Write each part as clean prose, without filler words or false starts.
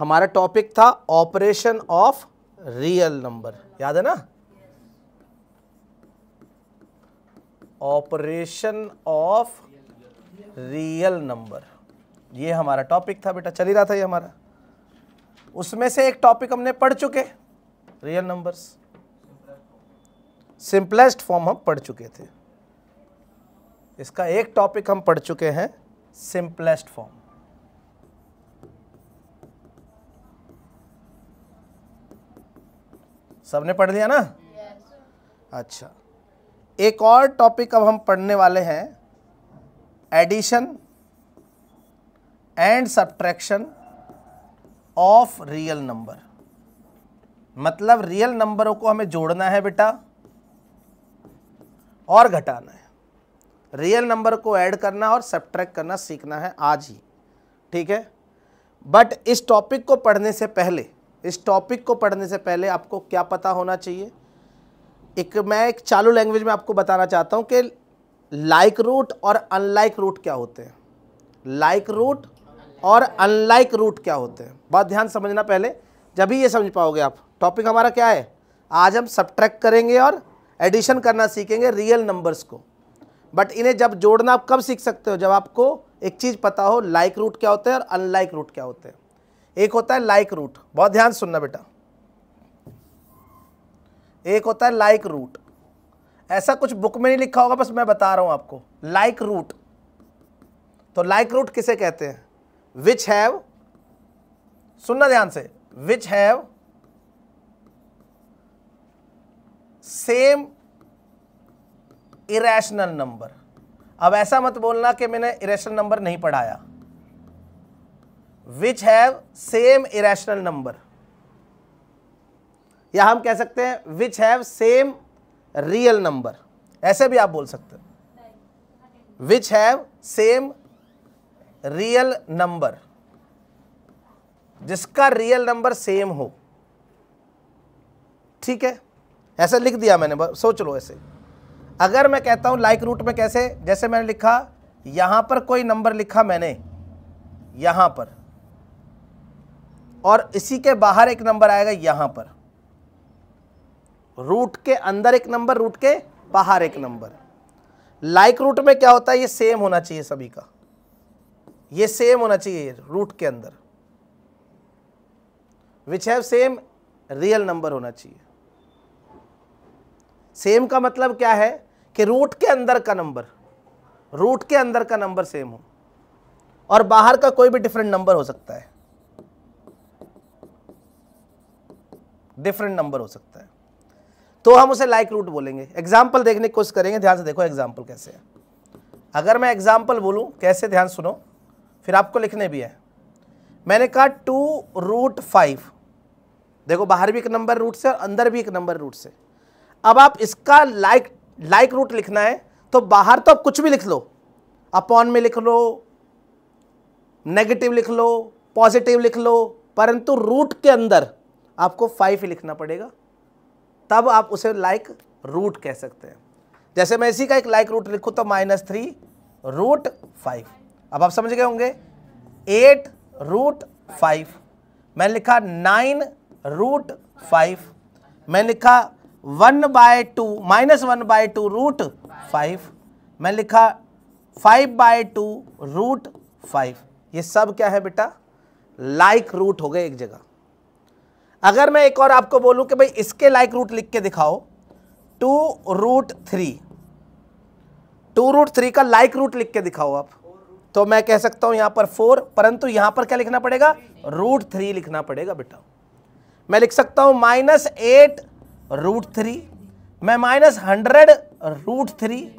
हमारा टॉपिक था operation of real number, याद है ना? ऑपरेशन ऑफ रियल नंबर, ये हमारा टॉपिक था बेटा, चल ही रहा था ये हमारा। उसमें से एक टॉपिक हमने पढ़ चुके, रियल नंबर्स, सिंपलेस्ट फॉर्म हम पढ़ चुके थे। इसका एक टॉपिक हम पढ़ चुके हैं, सिंपलेस्ट फॉर्म। सबने पढ़ लिया ना? अच्छा, एक और टॉपिक अब हम पढ़ने वाले हैं, addition and subtraction of real number. मतलब रियल नंबरों को हमें जोड़ना है बेटा और घटाना है, रियल नंबर को ऐड करना और सब्ट्रैक्ट करना सीखना है आज ही, ठीक है? बट इस टॉपिक को पढ़ने से पहले आपको क्या पता होना चाहिए? मैं एक चालू लैंग्वेज में आपको बताना चाहता हूं कि लाइक रूट और अनलाइक रूट क्या होते हैं। लाइक रूट और अनलाइक रूट क्या होते हैं, बहुत ध्यान समझना पहले, जब ही ये समझ पाओगे आप। टॉपिक हमारा क्या है? आज हम सब्ट्रैक्ट करेंगे और एडिशन करना सीखेंगे रियल नंबर्स को। बट इन्हें जब जोड़ना आप कब सीख सकते हो? जब आपको एक चीज़ पता हो, लाइक रूट क्या होते हैं और अनलाइक रूट क्या होते हैं। एक होता है लाइक रूट, बहुत ध्यान सुनना बेटा, एक होता है लाइक रूट। ऐसा कुछ बुक में नहीं लिखा होगा, बस मैं बता रहा हूं आपको। लाइक रूट, तो लाइक रूट किसे कहते हैं? विच हैव, सुनना ध्यान से, which have same irrational number. अब ऐसा मत बोलना कि मैंने इरेशनल नंबर नहीं पढ़ाया। Which have same irrational number, या हम कह सकते हैं which have same real number, ऐसे भी आप बोल सकते हैं। Which have same real number, जिसका रियल नंबर सेम हो, ठीक है? ऐसे लिख दिया मैंने, सोच लो ऐसे। अगर मैं कहता हूं लाइक रूट में कैसे, जैसे मैंने लिखा, यहां पर कोई नंबर लिखा मैंने यहां पर, और इसी के बाहर एक नंबर आएगा यहां पर। रूट के अंदर एक नंबर, रूट के बाहर एक नंबर। लाइक रूट में क्या होता है? ये सेम होना चाहिए सभी का, ये सेम होना चाहिए रूट के अंदर। Which have same real number होना चाहिए। सेम का मतलब क्या है? कि रूट के अंदर का नंबर, रूट के अंदर का नंबर सेम हो, और बाहर का कोई भी डिफरेंट नंबर हो सकता है, डिफरेंट नंबर हो सकता है, तो हम उसे लाइक रूट बोलेंगे। एग्जाम्पल देखने की कोशिश करेंगे, ध्यान से देखो एग्जाम्पल कैसे है। अगर मैं एग्जाम्पल बोलूं कैसे, ध्यान सुनो, फिर आपको लिखने भी है। मैंने कहा 2√5, देखो बाहर भी एक नंबर रूट से और अंदर भी एक नंबर रूट से। अब आप इसका लाइक रूट लिखना है, तो बाहर तो आप कुछ भी लिख लो, अपॉन में लिख लो, नेगेटिव लिख लो, पॉजिटिव लिख लो, परंतु रूट के अंदर आपको 5 ही लिखना पड़ेगा, तब आप उसे लाइक रूट कह सकते हैं। जैसे मैं इसी का एक लाइक रूट लिखूं तो -3√5। अब आप समझ गए होंगे। 8√5, मैंने लिखा 9√5, मैंने लिखा 1/2 -1/2√5, मैं लिखा 5/2√5। ये सब क्या है बेटा? लाइक रूट हो गए एक जगह। अगर मैं एक और आपको बोलूं कि भाई इसके लाइक रूट लिख के दिखाओ, 2√3, 2√3 का लाइक रूट लिख के दिखाओ आप, तो मैं कह सकता हूं यहां पर 4, परंतु यहां पर क्या लिखना पड़ेगा? √3 लिखना पड़ेगा बेटा। मैं लिख सकता हूं -8√3, मैं -100√3,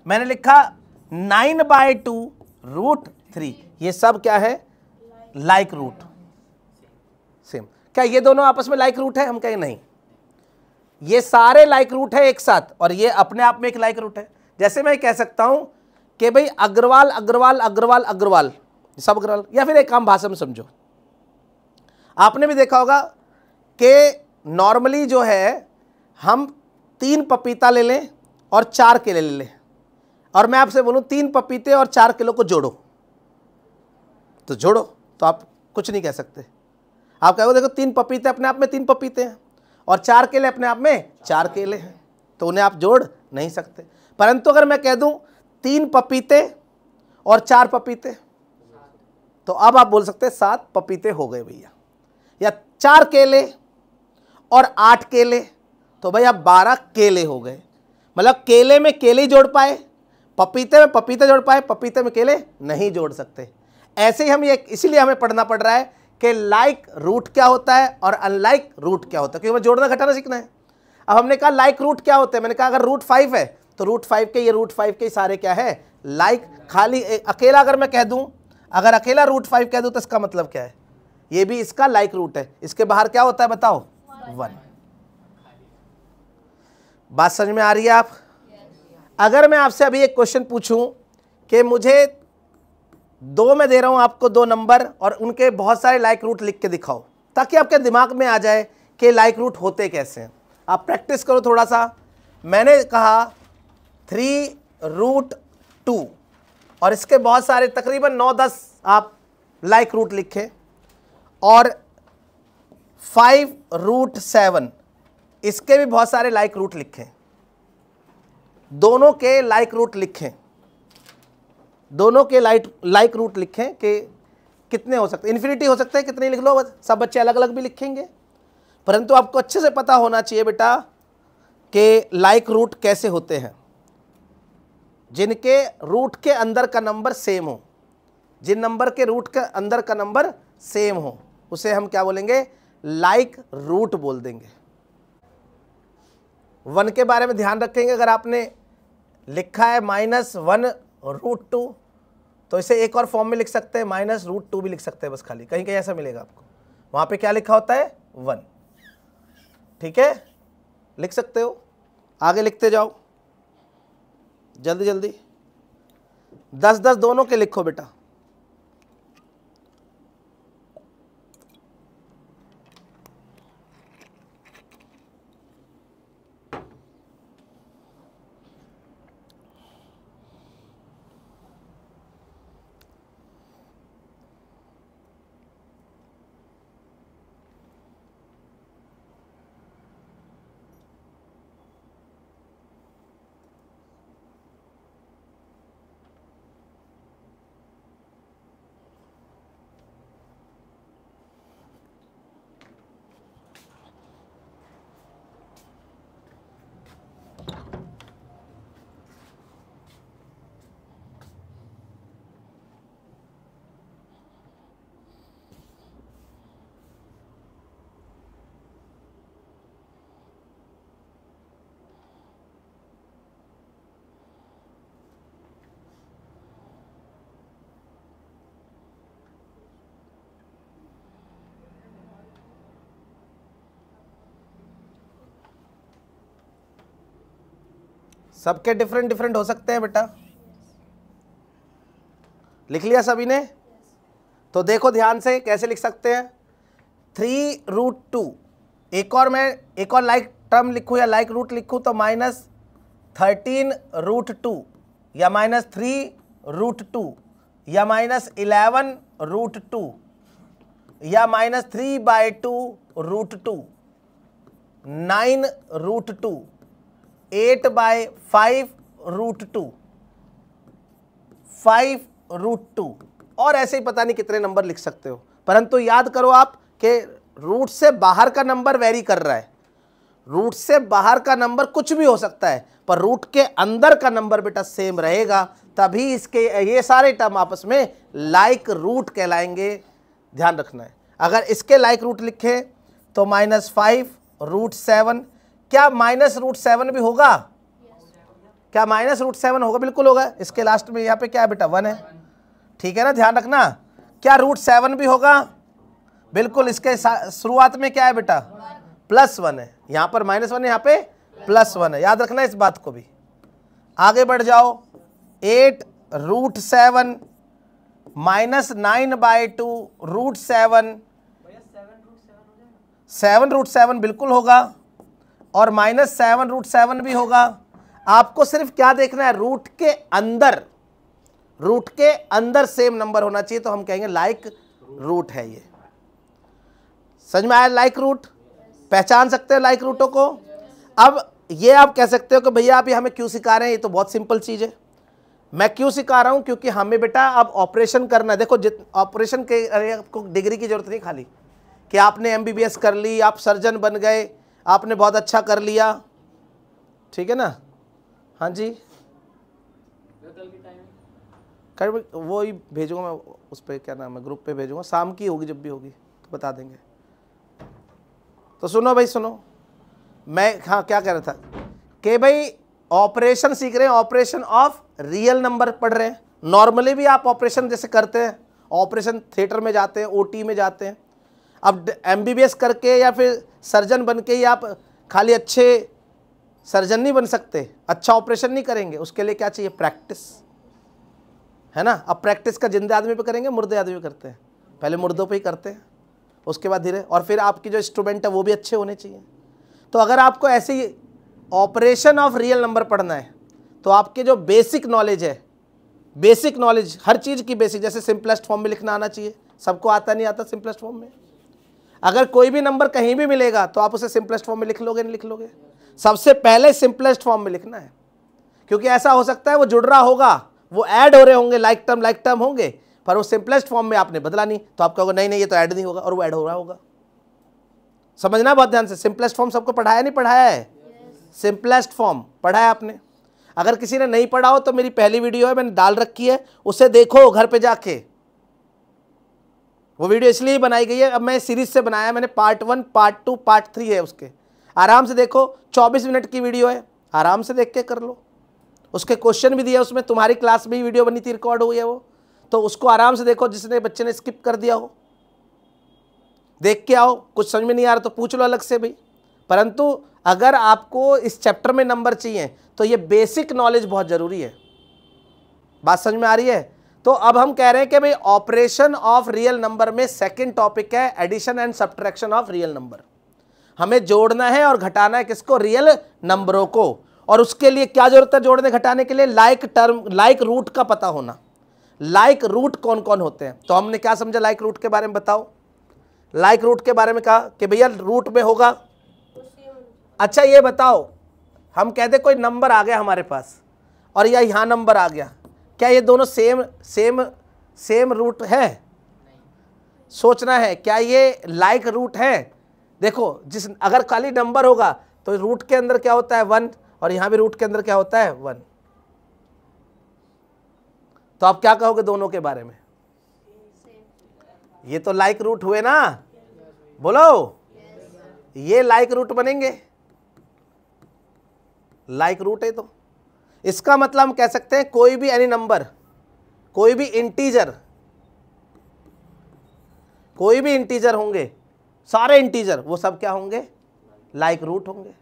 मैंने लिखा 9/2√3। ये सब क्या है? Like root, same. क्या ये दोनों आपस में लाइक रूट है? हम कहें नहीं, ये सारे लाइक रूट है एक साथ, और ये अपने आप में एक लाइक रूट है। जैसे मैं कह सकता हूं कि भाई अग्रवाल अग्रवाल अग्रवाल अग्रवाल, सब अग्रवाल। या फिर एक आम भाषा में समझो, आपने भी देखा होगा कि नॉर्मली जो है हम 3 पपीता ले लें और 4 केले ले लें, और मैं आपसे बोलूं 3 पपीते और 4 किलो को जोड़ो, तो जोड़ो, तो आप कुछ नहीं कह सकते। आप कहोगे देखो 3 पपीते अपने आप में 3 पपीते हैं और 4 केले अपने आप में 4 केले हैं, तो उन्हें आप जोड़ नहीं सकते। परंतु अगर मैं कह दूं 3 पपीते और 4 पपीते, तो अब आप बोल सकते हैं 7 पपीते हो गए भैया। या 4 केले और 8 केले, तो भाई अब 12 केले हो गए। मतलब केले में केले जोड़ पाए, पपीते में पपीते जोड़ पाए, पपीते में केले नहीं जोड़ सकते। ऐसे ही हम ये इसीलिए हमें पढ़ना पड़ रहा है कि लाइक रूट क्या होता है और अनलाइक रूट क्या होता है, क्योंकि हमें जोड़ना घटाना सीखना है। अब हमने कहा लाइक रूट क्या होते हैं, मैंने कहा अगर रूट 5 है तो रूट 5 के ये रूट 5 के सारे क्या है लाइक। खाली अकेला अगर मैं कह दूं, अगर अकेला रूट 5 कह दूं तो इसका मतलब क्या है, ये भी इसका लाइक रूट है। इसके बाहर क्या होता है बताओ 1। बात समझ में आ रही है आप? अगर मैं आपसे अभी एक क्वेश्चन पूछूं कि मुझे 2 में दे रहा हूं आपको 2 नंबर और उनके बहुत सारे लाइक रूट लिख के दिखाओ, ताकि आपके दिमाग में आ जाए कि लाइक रूट होते कैसे हैं। आप प्रैक्टिस करो थोड़ा सा। मैंने कहा 3√2 और इसके बहुत सारे तकरीबन 9-10 आप लाइक रूट लिखे, और 5√7 इसके भी बहुत सारे लाइक रूट लिखे। दोनों के लाइक रूट लिखें, दोनों के लाइक रूट लिखें कि कितने हो सकते हैं। इन्फिनिटी हो सकते हैं, कितने लिख लो, सब बच्चे अलग अलग भी लिखेंगे। परंतु आपको अच्छे से पता होना चाहिए बेटा कि लाइक रूट कैसे होते हैं। जिनके रूट के अंदर का नंबर सेम हो, जिन नंबर के रूट के अंदर का नंबर सेम हो, उसे हम क्या बोलेंगे, लाइक रूट बोल देंगे। 1 के बारे में ध्यान रखेंगे, अगर आपने लिखा है -1√2 तो इसे एक और फॉर्म में लिख सकते हैं, -√2 भी लिख सकते हैं, बस खाली कहीं कहीं ऐसा मिलेगा आपको, वहां पे क्या लिखा होता है 1। ठीक है, लिख सकते हो, आगे लिखते जाओ जल्दी जल्दी। 10-10 दोनों के लिखो बेटा। सबके डिफरेंट डिफरेंट हो सकते हैं बेटा। लिख लिया सभी ने? तो देखो ध्यान से कैसे लिख सकते हैं। 3√2, एक और लाइक टर्म लिखूं या लाइक रूट लिखूं तो -13√2 या -3√2 या -11√2 या -3/2√2, 9√2, 8/5√2, 5√2 और ऐसे ही पता नहीं कितने नंबर लिख सकते हो। परंतु याद करो आप कि रूट से बाहर का नंबर वेरी कर रहा है। रूट से बाहर का नंबर कुछ भी हो सकता है, पर रूट के अंदर का नंबर बेटा सेम रहेगा, तभी इसके ये सारे टर्म आपस में लाइक रूट कहलाएंगे। ध्यान रखना है। अगर इसके लाइक रूट लिखे तो -5√7, क्या -√7 भी होगा? क्या -√7 होगा? बिल्कुल होगा। इसके लास्ट में यहाँ पे क्या है बेटा 1 है, ठीक है ना, ध्यान रखना। क्या √7 भी होगा? बिल्कुल। इसके शुरुआत में क्या है बेटा +1 है, यहाँ पर -1 है, यहाँ पे +1 है, याद रखना इस बात को भी। आगे बढ़ जाओ। 8√7 -9/2√7, 7√7 बिल्कुल होगा और -7√7 भी होगा। आपको सिर्फ क्या देखना है, रूट के अंदर सेम नंबर होना चाहिए, तो हम कहेंगे लाइक रूट है ये। समझ में आया लाइक रूट? पहचान सकते हो लाइक रूटों को? अब ये आप कह सकते हो कि भैया आप ये हमें क्यों सिखा रहे हैं, ये तो बहुत सिंपल चीज़ है। मैं क्यों सिखा रहा हूं? क्योंकि हमें बेटा अब ऑपरेशन करना है। देखो ऑपरेशन के आपको डिग्री की जरूरत नहीं खाली कि आपने MBBS कर ली, आप सर्जन बन गए, आपने बहुत अच्छा कर लिया, ठीक है ना। हाँ जी, कर वो ही भेजूंगा मैं उस पर, क्या नाम है, ग्रुप पे भेजूंगा, शाम की होगी, जब भी होगी तो बता देंगे। तो सुनो भाई सुनो, मैं हाँ क्या कह रहा था कि भाई ऑपरेशन सीख रहे हैं, ऑपरेशन ऑफ रियल नंबर पढ़ रहे हैं। नॉर्मली भी आप ऑपरेशन जैसे करते हैं, ऑपरेशन थिएटर में जाते हैं, OT में जाते हैं। अब MBBS करके या फिर सर्जन बन के ही आप खाली अच्छे सर्जन नहीं बन सकते, अच्छा ऑपरेशन नहीं करेंगे। उसके लिए क्या चाहिए? प्रैक्टिस, है ना। अब प्रैक्टिस का जिंदे आदमी पे करेंगे, मुर्दे आदमी पे करते हैं? पहले मुर्दों पे ही करते हैं, उसके बाद धीरे, और फिर आपकी जो इंस्ट्रूमेंट है वो भी अच्छे होने चाहिए। तो अगर आपको ऐसे ही ऑपरेशन ऑफ रियल नंबर पढ़ना है तो आपके जो बेसिक नॉलेज है, बेसिक नॉलेज हर चीज़ की बेसिक, जैसे सिंपलेस्ट फॉर्म में लिखना आना चाहिए। सबको आता नहीं आता सिंपलेस्ट फॉर्म में? अगर कोई भी नंबर कहीं भी मिलेगा तो आप उसे सिंपलेस्ट फॉर्म में लिख लोगे, नहीं लिख लोगे? सबसे पहले सिंपलेस्ट फॉर्म में लिखना है, क्योंकि ऐसा हो सकता है वो जुड़ रहा होगा, वो ऐड हो रहे होंगे, लाइक टर्म होंगे, पर वो सिंपलेस्ट फॉर्म में आपने बदला नहीं, तो आप कहोगे नहीं ये तो ऐड नहीं होगा, और वो ऐड हो रहा होगा। समझना बहुत ध्यान से। सिंपलेस्ट फॉर्म सबको पढ़ाया नहीं पढ़ाया है? सिंपलेस्ट फॉर्म पढ़ा है आपने? अगर किसी ने नहीं पढ़ा हो तो मेरी पहली वीडियो है, मैंने डाल रखी है, उसे देखो घर पे जाके। वो वीडियो इसलिए बनाई गई है, अब मैं सीरीज से बनाया, मैंने पार्ट 1, पार्ट 2, पार्ट 3 है उसके। आराम से देखो, 24 मिनट की वीडियो है, आराम से देख के कर लो। उसके क्वेश्चन भी दिए उसमें, तुम्हारी क्लास में ही वीडियो बनी थी, रिकॉर्ड हुई है वो, तो उसको आराम से देखो। जिसने बच्चे ने स्किप कर दिया हो, देख के आओ। कुछ समझ में नहीं आ रहा तो पूछ लो अलग से भाई। परंतु अगर आपको इस चैप्टर में नंबर चाहिए तो ये बेसिक नॉलेज बहुत जरूरी है। बात समझ में आ रही है? तो अब हम कह रहे हैं कि भाई ऑपरेशन ऑफ रियल नंबर में सेकंड टॉपिक है addition and subtraction of real number. हमें जोड़ना है और घटाना है किसको? रियल नंबरों को। और उसके लिए क्या जरूरत है जोड़ने घटाने के लिए? लाइक रूट का पता होना। लाइक रूट कौन कौन होते हैं? तो हमने क्या समझा लाइक रूट के बारे में, बताओ। लाइक रूट के बारे में कहा कि भैया रूट में होगा। अच्छा ये बताओ, हम कहते कोई नंबर आ गया हमारे पास और या यहाँ नंबर आ गया, क्या ये दोनों सेम रूट है? सोचना है, क्या ये लाइक रूट है? देखो अगर खाली नंबर होगा तो रूट के अंदर क्या होता है? 1, और यहां भी रूट के अंदर क्या होता है? 1। तो आप क्या कहोगे दोनों के बारे में? ये तो लाइक रूट हुए ना, बोलो। ये लाइक रूट बनेंगे, लाइक रूट है। तो इसका मतलब हम कह सकते हैं कोई भी एनी नंबर, कोई भी इंटीजर होंगे, सारे इंटीजर वो सब क्या होंगे? लाइक रूट होंगे।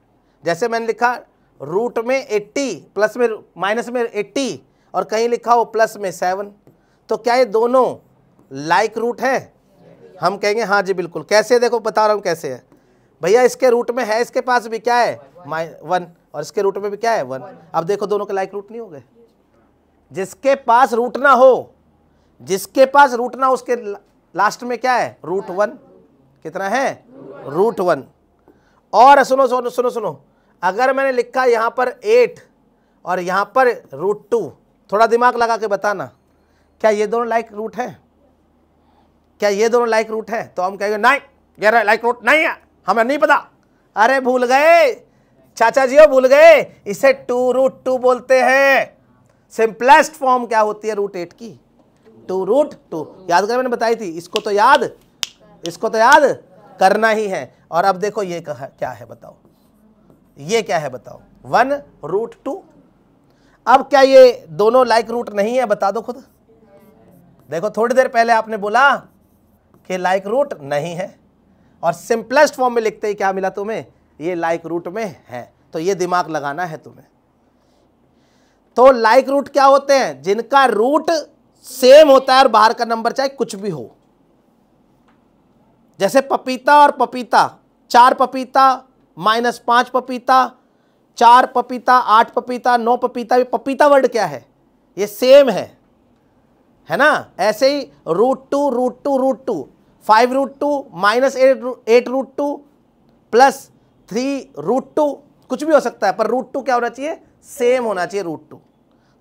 जैसे मैंने लिखा रूट में 80, प्लस में माइनस में 80, और कहीं लिखा हो प्लस में 7, तो क्या ये दोनों लाइक रूट है? हम कहेंगे हाँ जी बिल्कुल। कैसे? देखो बता रहा हूँ कैसे है भैया। इसके रूट में है, इसके पास भी क्या है? 1, और इसके रूट में भी क्या है? 1। अब देखो दोनों के लाइक रूट नहीं हो गए? जिसके पास रूट ना हो, उसके लास्ट में क्या है? रूट 1। कितना है? रूट 1। और सुनो सुनो सुनो सुनो, अगर मैंने लिखा यहां पर 8 और यहां पर रूट 2, थोड़ा दिमाग लगा के बताना, क्या ये दोनों लाइक रूट है? क्या ये दोनों लाइक रूट है? तो हम कहेंगे नहीं ये लाइक रूट नहीं है, हमें नहीं पता। अरे भूल गए चाचा जी, भूल गए, इसे 2√2 बोलते हैं। सिंपलेस्ट फॉर्म क्या होती है रूट 8 की? 2√2। याद कर, मैंने बताई थी। इसको तो याद करना ही है। और अब देखो ये क्या है बताओ, ये क्या है बताओ? 1√2। अब क्या ये दोनों लाइक रूट नहीं है? बता दो खुद। देखो थोड़ी देर पहले आपने बोला कि लाइक रूट नहीं है, और सिंपलेस्ट फॉर्म में लिखते ही क्या मिला तुम्हें? ये लाइक रूट में है। तो ये दिमाग लगाना है तुम्हें। तो लाइक रूट क्या होते हैं? जिनका रूट सेम होता है और बाहर का नंबर चाहे कुछ भी हो। जैसे पपीता और पपीता, 4 पपीता -5 पपीता, 4 पपीता 8 पपीता 9 पपीता। ये पपीता वर्ड क्या है? ये सेम है ना। ऐसे ही √2 √2 √2, 5√2 माइनस 8√2 प्लस 3√2, कुछ भी हो सकता है, पर √2 क्या होना चाहिए, सेम होना चाहिए √2,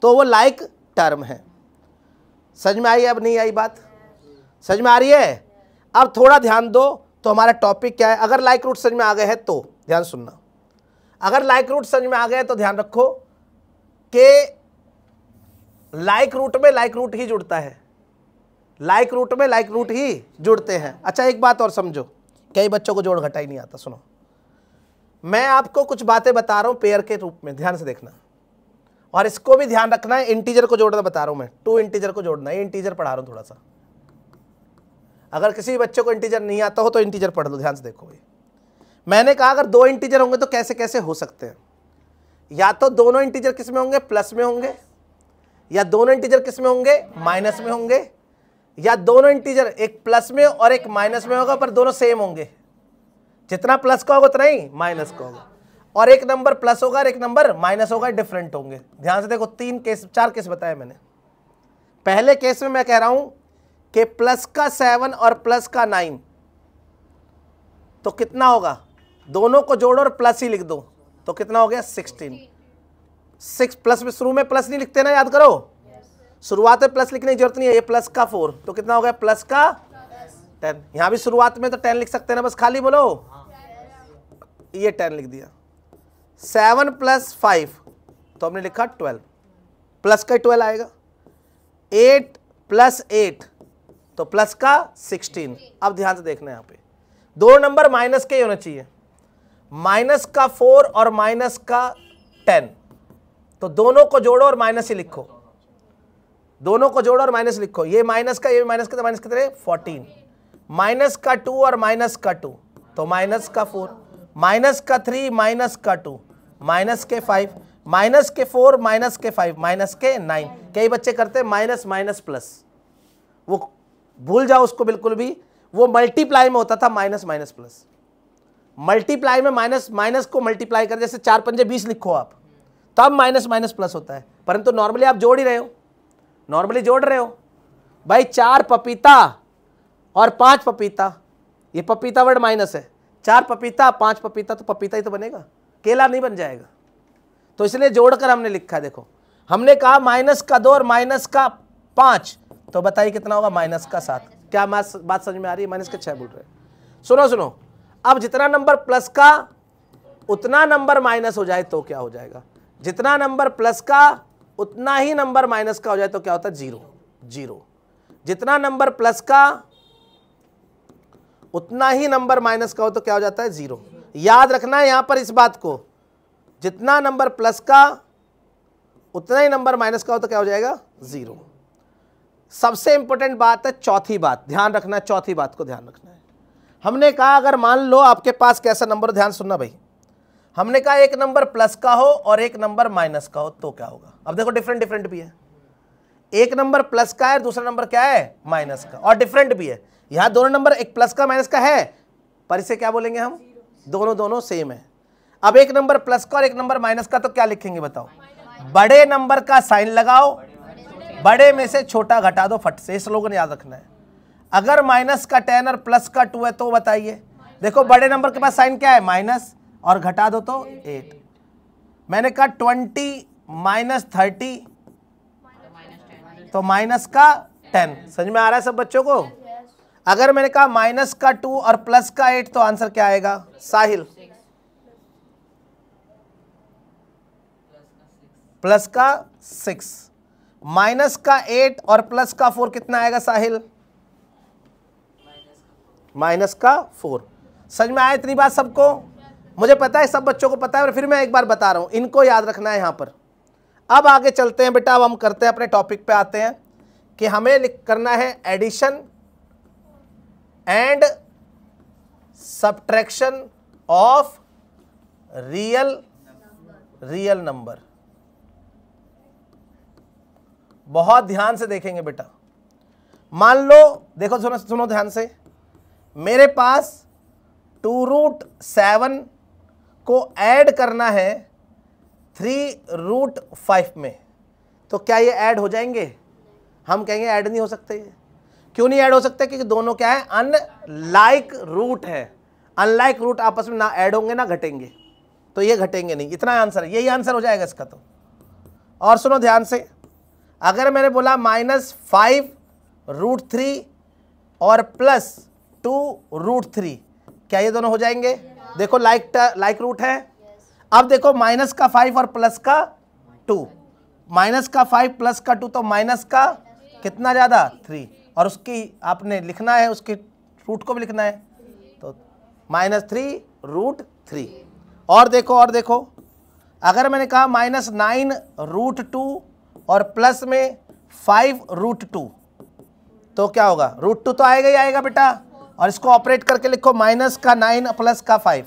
तो वो लाइक टर्म है। समझ में आई, अब नहीं आई बात, समझ में आ रही है? अब थोड़ा ध्यान दो, तो हमारा टॉपिक क्या है, अगर लाइक रूट समझ में आ गए हैं तो ध्यान सुनना, अगर लाइक रूट समझ में आ गए तो ध्यान रखो कि लाइक रूट में लाइक रूट ही जुड़ता है, लाइक रूट में लाइक रूट ही जुड़ते हैं। अच्छा एक बात और समझो, कई बच्चों को जोड़ घटा ही नहीं आता। सुनो, मैं आपको कुछ बातें बता रहा हूं पेयर के रूप में, ध्यान से देखना, और इसको भी ध्यान रखना है, इंटीजर को जोड़ना बता रहा हूं मैं, 2 इंटीजर को जोड़ना है, इंटीजर पढ़ा रहा हूं थोड़ा सा। अगर किसी बच्चे को इंटीजर नहीं आता हो तो इंटीजर पढ़ लो, ध्यान से देखो भाई। मैंने कहा अगर 2 इंटीजर होंगे तो कैसे कैसे हो सकते हैं, या तो दोनों इंटीजर किस में होंगे, प्लस में होंगे, या दोनों इंटीजर किस में होंगे, माइनस में होंगे, या दोनों इंटीजर एक प्लस में और एक माइनस में होगा पर दोनों सेम होंगे, जितना प्लस का होगा उतना ही माइनस का होगा, और एक नंबर प्लस होगा और एक नंबर माइनस होगा, डिफरेंट होंगे। ध्यान से देखो, 4 केस बताए मैंने। पहले केस में मैं कह रहा हूं कि प्लस का 7 और प्लस का 9, तो कितना होगा, दोनों को जोड़ो और प्लस ही लिख दो, तो कितना हो गया 16। 6 प्लस में शुरू में प्लस नहीं लिखते ना, याद करो, शुरुआत में प्लस लिखने की जरूरत नहीं है। ये प्लस का 4, तो कितना हो गया प्लस का 10। यहां भी शुरुआत में तो 10 लिख सकते हैं ना, बस खाली बोलो, ये 10 लिख दिया। 7 + 5 तो हमने लिखा 12, प्लस का 12 आएगा। 8 + 8 तो प्लस का 16। अब ध्यान से देखना, यहां पे 2 नंबर माइनस के होने चाहिए, माइनस का 4 और माइनस का 10, तो दोनों को जोड़ो और माइनस ही लिखो, दोनों को जोड़ो और माइनस लिखो, ये माइनस का, ये माइनस का, तो माइनस कितने 14, माइनस का 2 और माइनस का 2 तो माइनस का 4, माइनस का 3 माइनस का 2 माइनस के 5, माइनस के 4 माइनस के 5 माइनस के 9। कई बच्चे करते हैं माइनस माइनस प्लस, वो भूल जाओ उसको बिल्कुल भी, वो मल्टीप्लाई में होता था माइनस माइनस प्लस। मल्टीप्लाई में माइनस माइनस को मल्टीप्लाई कर, जैसे 4 पंजे 20 लिखो आप, तब माइनस माइनस प्लस होता है, परंतु नॉर्मली आप जोड़ ही रहे हो, नॉर्मली जोड़ रहे हो भाई। 4 पपीता और 5 पपीता, ये पपीता वर्ड माइनस है, 4 पपीता 5 पपीता, तो पपीता ही तो बनेगा, केला नहीं बन जाएगा, तो इसलिए जोड़कर हमने लिखा है। देखो, हमने कहा माइनस का 2 और माइनस का 5, तो बताइए कितना होगा, माइनस का 7। क्या बात समझ में आ रही है? माइनस के 6 बोल रहे हैं। सुनो सुनो, अब जितना नंबर प्लस का उतना नंबर माइनस हो जाए तो क्या हो जाएगा, जितना नंबर प्लस का उतना ही नंबर माइनस का हो जाए तो क्या होता है, 0 0। जितना नंबर प्लस का उतना ही नंबर माइनस का हो तो क्या हो जाता है, 0। याद रखना है यहां पर इस बात को, जितना नंबर प्लस का उतना ही नंबर माइनस का हो तो क्या हो जाएगा, 0। सबसे इंपॉर्टेंट बात है चौथी बात, ध्यान रखना है, चौथी बात को ध्यान रखना है। हमने कहा अगर मान लो आपके पास कैसा नंबर, ध्यान सुनना भाई, हमने कहा एक नंबर प्लस का हो और एक नंबर माइनस का हो तो क्या होगा। अब देखो डिफरेंट डिफरेंट भी है, एक नंबर प्लस का है, दूसरा नंबर क्या है, माइनस का, और डिफरेंट भी है। यहां दोनों नंबर एक प्लस का माइनस का है, पर इसे क्या बोलेंगे हम, दोनों सेम है। अब एक नंबर प्लस का और एक नंबर माइनस का, तो क्या लिखेंगे बताओ, बड़े नंबर का साइन लगाओ, बड़े में से छोटा घटा दो फट से, इस स्लोगन याद रखना है। अगर माइनस का 10 और प्लस का 2 है तो बताइए, देखो बड़े नंबर के पास साइन क्या है, माइनस, और घटा दो तो 8। मैंने कहा 20 माइनस 30 तो माइनस का 10। समझ में आ रहा है सब बच्चों को? अगर मैंने कहा माइनस का 2 और प्लस का 8 तो आंसर क्या आएगा, साहिल, प्लस का 6। माइनस का 8 और प्लस का 4 कितना आएगा साहिल, माइनस का 4। समझ में आया इतनी बात सबको? मुझे पता है सब बच्चों को पता है, और फिर मैं एक बार बता रहा हूं, इनको याद रखना है यहां पर। अब आगे चलते हैं बेटा, अब हम करते हैं अपने टॉपिक पे आते हैं कि हमें करना है addition and subtraction of real number. बहुत ध्यान से देखेंगे बेटा। मान लो, देखो सुनो ध्यान से, मेरे पास 2√7 को ऐड करना है 3√5 में, तो क्या ये ऐड हो जाएंगे? हम कहेंगे ऐड नहीं हो सकते ये, क्यों नहीं ऐड हो सकते? क्योंकि दोनों क्या है, अनलाइक रूट है। अनलाइक रूट आपस में ना ऐड होंगे ना घटेंगे, तो ये घटेंगे नहीं। इतना आंसर है, यही आंसर हो जाएगा इसका। तो और सुनो ध्यान से, अगर मैंने बोला -5√3 और +2√3, क्या ये दोनों हो जाएंगे? देखो लाइक रूट है। अब देखो माइनस का 5 और प्लस का 2, माइनस का 5 प्लस का 2, तो माइनस का कितना ज़्यादा? 3, और उसकी आपने लिखना है, उसके रूट को भी लिखना है, तो -3√3। और देखो अगर मैंने कहा -9√2 और प्लस में 5√2, तो क्या होगा? √2 तो आएगा ही आएगा बेटा, और इसको ऑपरेट करके लिखो, माइनस का 9 प्लस का 5,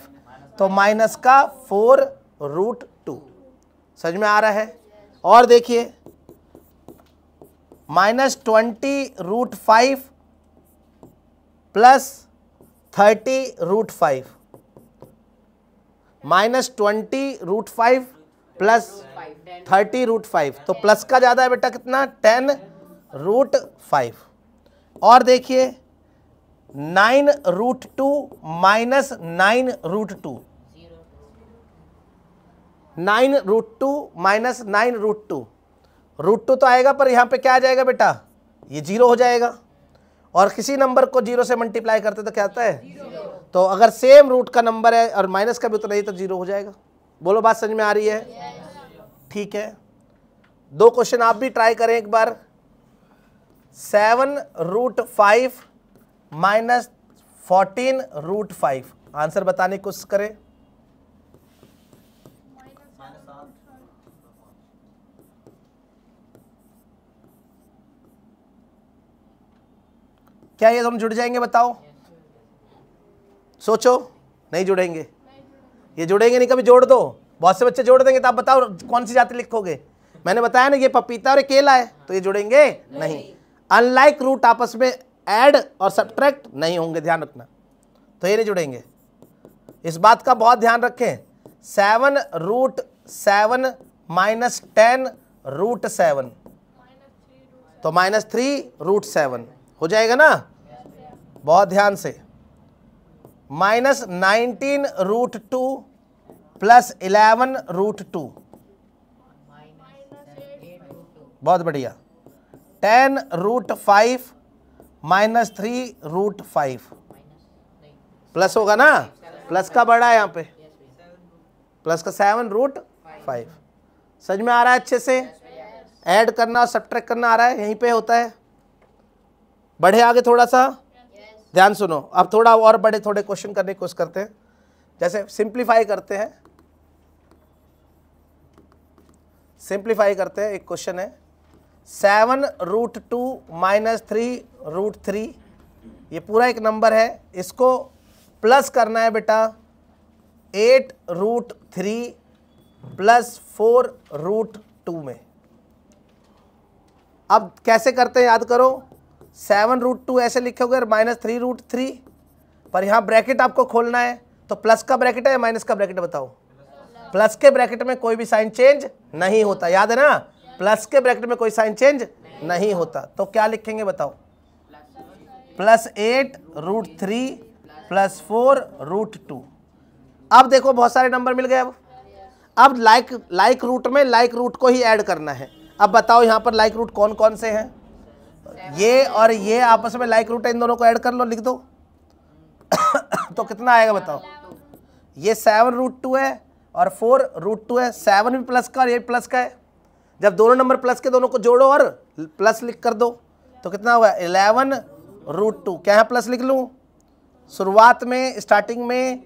तो माइनस का 4√2। समझ में आ रहा है? और देखिए -20√5 प्लस 30√5, -20√5 प्लस 30√5, तो प्लस का ज़्यादा है बेटा, कितना? 10√5। और देखिए 9√2 माइनस 9√2, 9√2 माइनस 9√2, √2 तो आएगा, पर यहाँ पे क्या आ जाएगा बेटा? ये 0 हो जाएगा। और किसी नंबर को 0 से मल्टीप्लाई करते तो क्या आता है? 0। तो अगर सेम रूट का नंबर है और माइनस का भी उतना ही, तो 0 हो जाएगा। बोलो, बात समझ में आ रही है? ठीक है, 2 क्वेश्चन आप भी ट्राई करें एक बार। 7√5 माइनस 14√5, आंसर बताने की कोशिश करें। क्या ये दोनों जुड़ जाएंगे? बताओ, सोचो। नहीं जुड़ेंगे, ये जुड़ेंगे नहीं। कभी जोड़ दो, बहुत से बच्चे जोड़ देंगे, तो आप बताओ कौन सी जाति लिखोगे? मैंने बताया ना, ये पपीता और ये केला है, तो ये जुड़ेंगे नहीं। अनलाइक रूट आपस में ऐड और सब्ट्रैक्ट नहीं होंगे, ध्यान रखना, तो ये नहीं जुड़ेंगे। इस बात का बहुत ध्यान रखें। 7√7 माइनस 10√7, तो -3√7 हो जाएगा ना? बहुत ध्यान से। -19√2 प्लस 11√2, बहुत बढ़िया। 10√5 माइनस 3√5, प्लस होगा ना? प्लस का बड़ा है यहाँ पे, प्लस का 7√5। समझ में आ रहा है अच्छे से? ऐड करना और सब्ट्रैक्ट करना आ रहा है, यहीं पे होता है। बढ़े आगे थोड़ा सा, ध्यान सुनो। अब थोड़ा और बड़े थोड़े क्वेश्चन करने की कोशिश करते हैं। जैसे सिंप्लीफाई करते हैं, एक क्वेश्चन है 7√2 माइनस 3√3, ये पूरा एक नंबर है, इसको प्लस करना है बेटा 8√3 प्लस 4√2 में। अब कैसे करते हैं याद करो। 7√2 ऐसे लिखोगे और -3√3, पर यहाँ ब्रैकेट आपको खोलना है, तो प्लस का ब्रैकेट है या माइनस का ब्रैकेट है? बताओ। प्लस के ब्रैकेट में कोई भी साइन चेंज नहीं होता, याद है ना? प्लस के ब्रैकेट में कोई साइन चेंज नहीं होता, तो क्या लिखेंगे बताओ? +8√3 प्लस 4√2। अब देखो बहुत सारे नंबर मिल गए। अब लाइक रूट में लाइक रूट को ही ऐड करना है। अब बताओ यहाँ पर लाइक रूट कौन कौन से हैं? ये और ये आपस में लाइक रूट है, इन दोनों को ऐड कर लो, लिख दो। तो कितना आएगा बताओ? ये 7√2 है और 4√2 है। 7 भी प्लस का और ये प्लस का है। जब दोनों नंबर प्लस के, दोनों को जोड़ो और प्लस लिख कर दो, तो कितना हुआ? 11√2। क्या है? प्लस लिख लूँ? शुरुआत में, स्टार्टिंग में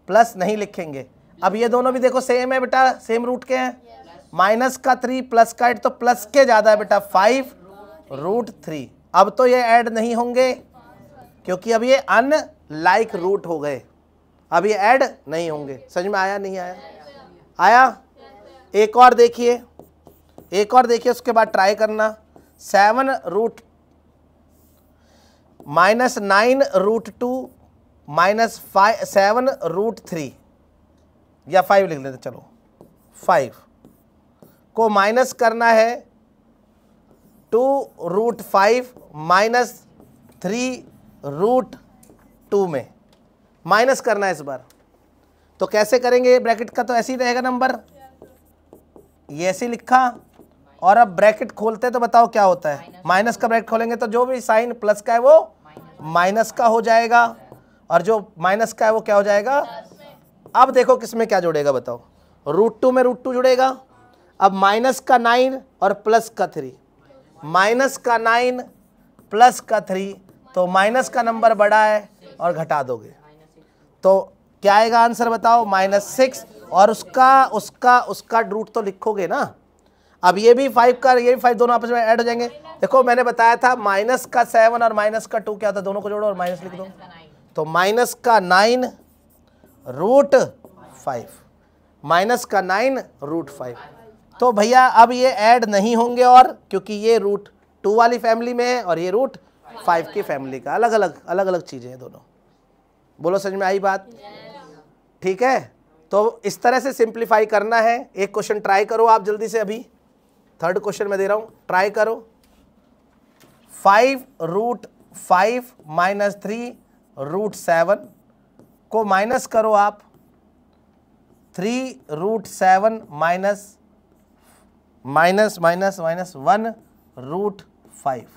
प्लस नहीं लिखेंगे। अब ये दोनों भी देखो सेम है बेटा, सेम रूट के हैं। माइनस का 3 प्लस का 8, तो प्लस के ज़्यादा है बेटा 5√3। अब तो ये ऐड नहीं होंगे, क्योंकि अब ये अनलाइक रूट हो गए, अब ये ऐड नहीं होंगे। समझ में आया नहीं आया? आया? एक और देखिए, उसके बाद ट्राई करना। 7√-9√2 माइनस 7√3 या 5 लिख लेते, चलो 5 को माइनस करना है 2√5 माइनस 3√2 में माइनस करना है इस बार। तो कैसे करेंगे, ब्रैकेट का तो ऐसे ही रहेगा नंबर, ये ऐसे लिखा, और अब ब्रैकेट खोलते हैं तो बताओ क्या होता है, माइनस का ब्रैकेट खोलेंगे तो जो भी साइन प्लस का है वो माइनस का हो जाएगा, और जो माइनस का है वो क्या हो जाएगा। अब देखो किसमें क्या जुड़ेगा बताओ, √2 में √2 जुड़ेगा। अब माइनस का 9 और प्लस का 3, माइनस का 9 प्लस का 3, तो माइनस का नंबर बड़ा है और घटा दोगे तो क्या आएगा आंसर बताओ, -6। और उसका रूट तो लिखोगे ना। अब ये भी 5 का ये भी 5 दोनों आपस में ऐड हो जाएंगे। देखो मैंने बताया था माइनस का 7 और माइनस का 2 क्या होता है, दोनों को जोड़ो और माइनस लिख दो। तो माइनस का 9√5, माइनस का 9√5। तो भैया अब ये ऐड नहीं होंगे, और क्योंकि ये √2 वाली फैमिली में है और ये √5 की फैमिली का, अलग अलग चीजें हैं दोनों। बोलो समझ में आई बात, ठीक है। तो इस तरह से सिंप्लीफाई करना है। एक क्वेश्चन ट्राई करो आप जल्दी से, अभी 3rd क्वेश्चन में दे रहा हूं, ट्राई करो। 5√5 - 3√7 को माइनस करो आप 3√7 -1√5।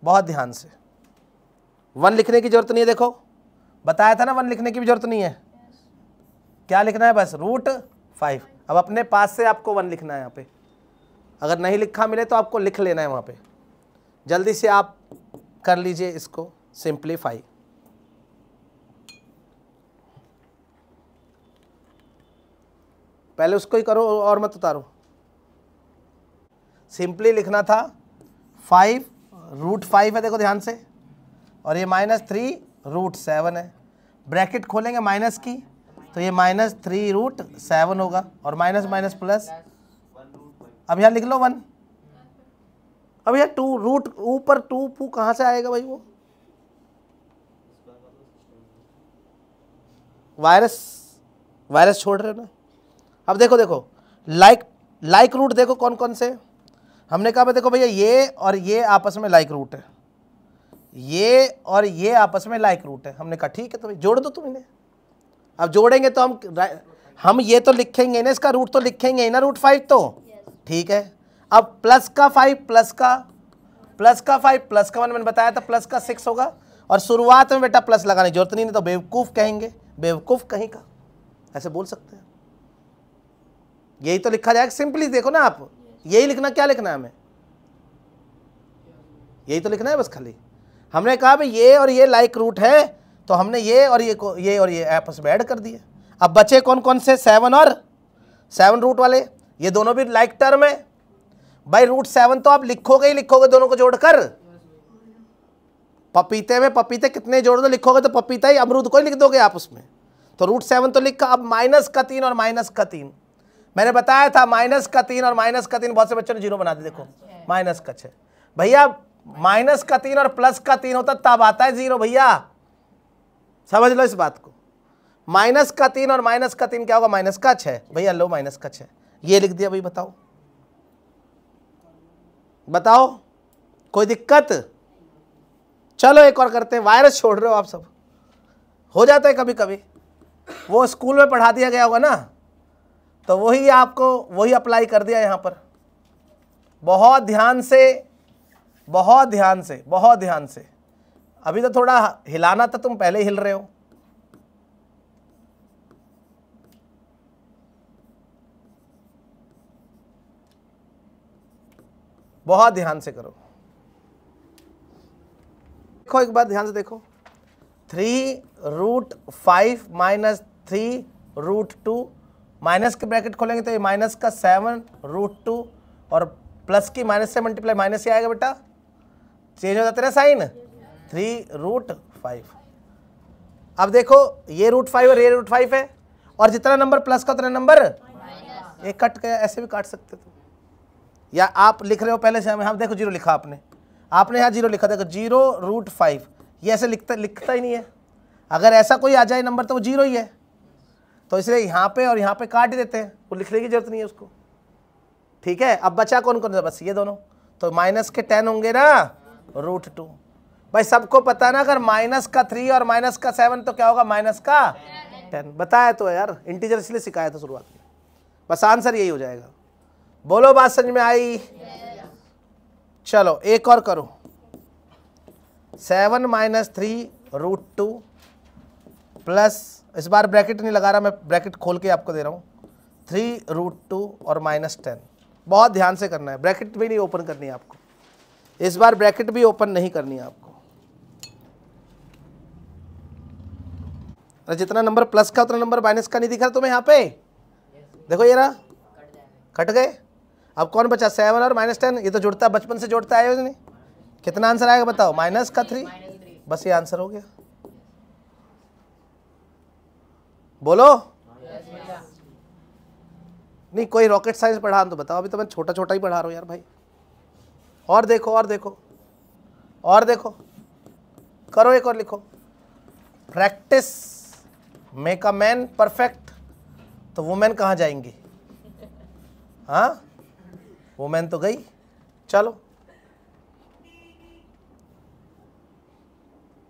बहुत ध्यान से, 1 लिखने की जरूरत नहीं है। देखो बताया था ना 1 लिखने की भी जरूरत नहीं है, क्या लिखना है बस √5। अब अपने पास से आपको 1 लिखना है यहाँ पे, अगर नहीं लिखा मिले तो आपको लिख लेना है वहाँ पे। जल्दी से आप कर लीजिए इसको सिंप्लीफाई। पहले उसको ही करो और मत उतारो। सिंपली लिखना था 5√5 है, देखो ध्यान से, और ये -3√7 है। ब्रैकेट खोलेंगे माइनस की तो ये -3√7 होगा, और माइनस माइनस प्लस। अब यहाँ लिख लो 1। अब यहाँ 2 रूट ऊपर 2 कहाँ से आएगा भाई, वो वायरस छोड़ रहे हो ना। अब देखो लाइक रूट देखो कौन कौन से। हमने कहा देखो भैया ये और ये आपस में लाइक रूट है, ये और ये आपस में लाइक रूट है। हमने कहा ठीक है तो भाई जोड़ दो तुम इन्हें। अब जोड़ेंगे तो हम ये तो लिखेंगे ना, इसका रूट तो लिखेंगे ना √5 तो ठीक है। अब प्लस का 5 प्लस का 1 मैंने बताया था प्लस का 6 होगा, और शुरुआत में बेटा प्लस लगाने की जरूरत नहीं तो बेवकूफ़ कहेंगे, बेवकूफ़ कहीं का, ऐसे बोल सकते हैं। यही तो लिखा जाएगा, सिंपली देखो ना आप, यही लिखना, क्या लिखना है हमें, यही तो लिखना है बस खाली। हमने कहा भाई ये और ये लाइक रूट है, तो हमने ये और ये आपस में ऐड कर दिए। अब बचे कौन कौन से, 7 और 7 रूट वाले, ये दोनों भी लाइक टर्म है भाई। √7 तो आप लिखोगे ही लिखोगे दोनों को जोड़कर। पपीते में पपीते कितने जोड़ दो लिखोगे तो पपीता ही, अमरूद को ही लिख दोगे आप उसमें। तो √7 तो लिखा। अब माइनस का 3 और माइनस का 3, मैंने बताया था माइनस का 3 और माइनस का 3 बहुत से बच्चों ने 0 बना दिया। देखो माइनस का 6 भैया, माइनस का 3 और प्लस का 3 होता तब आता है 0 भैया, समझ लो इस बात को। माइनस का 3 और माइनस का 3 क्या होगा, माइनस का 6 भैया, लो माइनस का 6 ये लिख दिया भाई। बताओ कोई दिक्कत। चलो एक और करते हैं, वायरस छोड़ रहे हो आप सब, हो जाता है कभी कभी, वो स्कूल में पढ़ा दिया गया होगा ना, तो वही आपको वही अप्लाई कर दिया यहाँ पर। बहुत ध्यान से, बहुत ध्यान से, बहुत ध्यान से। अभी तो थोड़ा हिलाना था, तुम पहले हिल रहे हो। बहुत ध्यान से करो। देखो एक बार ध्यान से देखो, 3√5 - 3√2, माइनस के ब्रैकेट खोलेंगे तो ये माइनस का 7√2, और प्लस की माइनस से मल्टीप्लाई माइनस ही आएगा बेटा, चेंज हो जाता है ना साइन, 3√5। अब देखो ये √5 और ये √5 है, और जितना नंबर प्लस का उतना नंबर एक कट गया, ऐसे भी काट सकते थे। या आप लिख रहे हो पहले से, हम देखो 0 लिखा आपने यहाँ 0 लिखा, देखो 0√5, ये ऐसे लिखता ही नहीं है। अगर ऐसा कोई आ जाए नंबर तो वो 0 ही है, तो इसलिए यहाँ पे और यहाँ पे काट ही देते हैं, वो लिखने की जरूरत नहीं है उसको, ठीक है। अब बचा कौन कौन सा, बस ये दोनों, तो माइनस के 10 होंगे ना √2, भाई सबको पता है ना, अगर माइनस का 3 और माइनस का 7 तो क्या होगा, माइनस का 10। बताया तो यार, इंटीजर इसलिए सिखाया था शुरुआत में। बस आंसर यही हो जाएगा। बोलो बात समझ में आई? चलो एक और करो। 7 माइनस 3 रूट 2 प्लस, इस बार ब्रैकेट नहीं लगा रहा मैं, ब्रैकेट खोल के आपको दे रहा हूँ, 3 रूट 2 और माइनस 10। बहुत ध्यान से करना है, ब्रैकेट भी नहीं ओपन करनी है आपको इस बार, ब्रैकेट भी ओपन नहीं करनी है आपको। अरे जितना नंबर प्लस का उतना नंबर माइनस का नहीं दिख रहा तुम्हें यहाँ पे? देखो ये रहा, कट गए। अब कौन बचा, 7 और माइनस 10। ये तो जुड़ता, बचपन से जोड़ता आए नहीं। कितना आंसर आएगा बताओ, माइनस का 3। बस ये आंसर हो गया। बोलो नहीं, कोई रॉकेट साइंस पढ़ा तो बताओ, अभी तो मैं छोटा छोटा ही पढ़ा रहा हूँ यार भाई। और देखो और देखो और देखो, करो एक और लिखो। Practice make a man perfect. तो वुमेन कहाँ जाएंगी? हाँ, वुमेन तो गई। चलो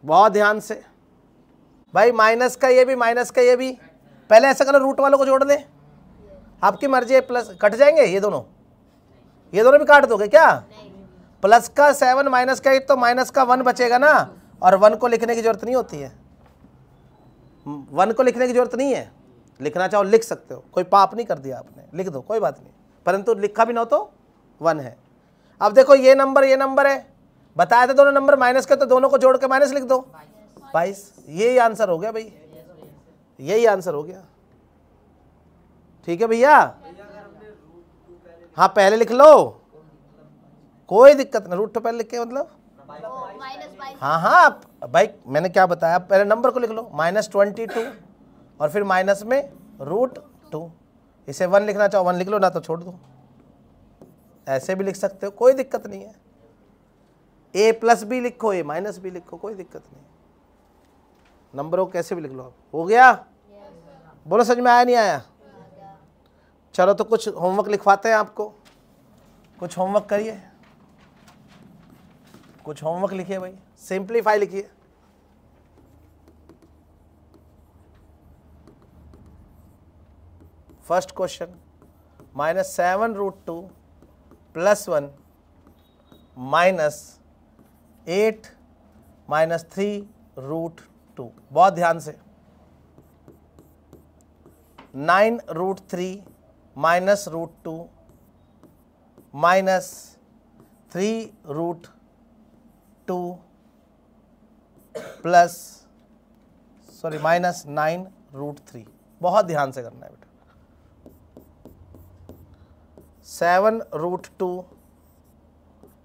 बहुत ध्यान से भाई, माइनस का ये भी, माइनस का ये भी। पहले ऐसा करो, रूट वालों को जोड़ दे, आपकी मर्जी है। प्लस कट जाएंगे ये दोनों भी काट दोगे क्या? प्लस का 7 माइनस का 8, तो माइनस का 1 बचेगा ना। और 1 को लिखने की जरूरत नहीं होती है, 1 को लिखने की जरूरत नहीं है। लिखना चाहो लिख सकते हो, कोई पाप नहीं कर दिया आपने, लिख दो कोई बात नहीं, परंतु लिखा भी ना हो तो 1 है। अब देखो ये नंबर है, बताया था दोनों नंबर माइनस के, तो दोनों को जोड़ के माइनस लिख दो, 22। यही आंसर हो गया भाई, यही आंसर हो गया। ठीक है भैया? हाँ पहले लिख लो, कोई दिक्कत नहीं, रूट 2 पहले लिख के मतलब हाँ हाँ भाई, मैंने क्या बताया, पहले नंबर को लिख लो, -22 और फिर माइनस में रूट 2। इसे 1 लिखना चाहो 1 लिख लो, ना तो छोड़ दो, ऐसे भी लिख सकते हो, कोई दिक्कत नहीं है। a प्लस बी लिखो, a माइनस बी लिखो, कोई दिक्कत नहीं, नंबरों कैसे भी लिख लो। हो गया? बोलो समझ में आया नहीं आया? चलो तो कुछ होमवर्क लिखवाते हैं आपको, कुछ होमवर्क करिए, कुछ होमवर्क लिखिए भाई, सिंप्लीफाई लिखिए। First question, -7 root 2 plus 1 -8 -3 root 2। बहुत ध्यान से। 9 root 3 minus root 2 -3 root 2 plus -9 root 3। बहुत ध्यान से करना है बेटा। 7 root 2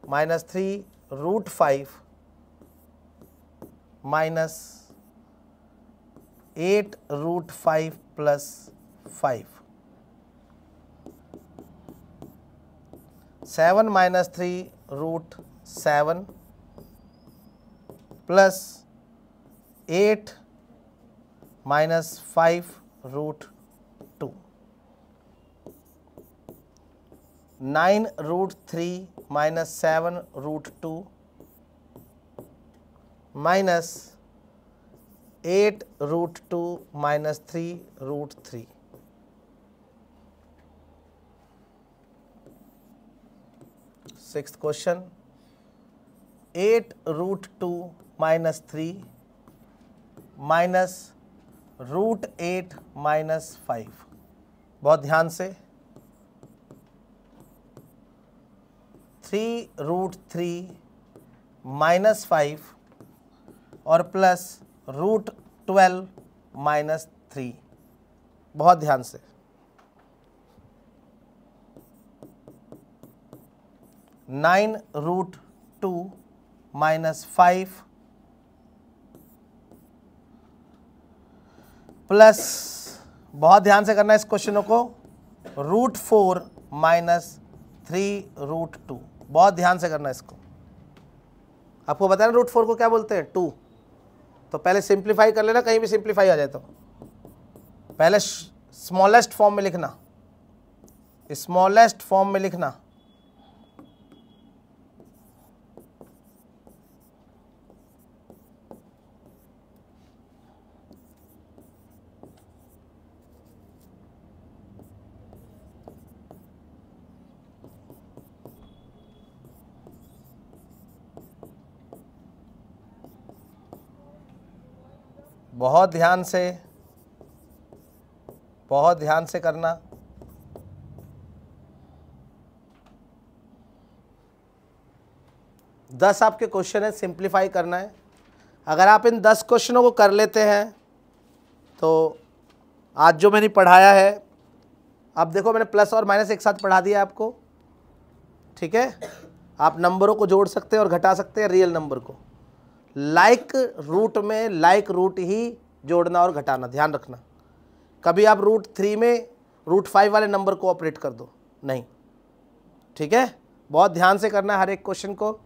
-3 root 5 -8 root 5 plus 5। 7 -3 root 7 plus 8 -5 root 2। 9 root 3 -7 root 2 -8 root 2 -3 root 3। Sixth question, 8 root 2 -3 root 8 -5। बहुत ध्यान से। 3 रूट 3 -5 और प्लस रूट 12 -3। बहुत ध्यान से। 9 रूट 2 -5 प्लस, बहुत ध्यान से करना है इस क्वेश्चनों को, रूट 4 -3 रूट 2। बहुत ध्यान से करना है इसको। आपको बताया ना रूट 4 को क्या बोलते हैं, 2। तो पहले सिंप्लीफाई कर लेना, कहीं भी सिंप्लीफाई आ जाए तो पहले स्मॉलेस्ट फॉर्म में लिखना, स्मॉलेस्ट फॉर्म में लिखना। बहुत ध्यान से करना। दस आपके क्वेश्चन है, सिंप्लीफाई करना है। अगर आप इन 10 क्वेश्चनों को कर लेते हैं तो आज जो मैंने पढ़ाया है, अब देखो मैंने प्लस और माइनस एक साथ पढ़ा दिया आपको, ठीक है। आप नंबरों को जोड़ सकते हैं और घटा सकते हैं, रियल नंबर को। लाइक रूट में लाइक रूट ही जोड़ना और घटाना, ध्यान रखना। कभी आप रूट 3 में रूट 5 वाले नंबर को ऑपरेट कर दो, नहीं, ठीक है। बहुत ध्यान से करना है हर एक क्वेश्चन को।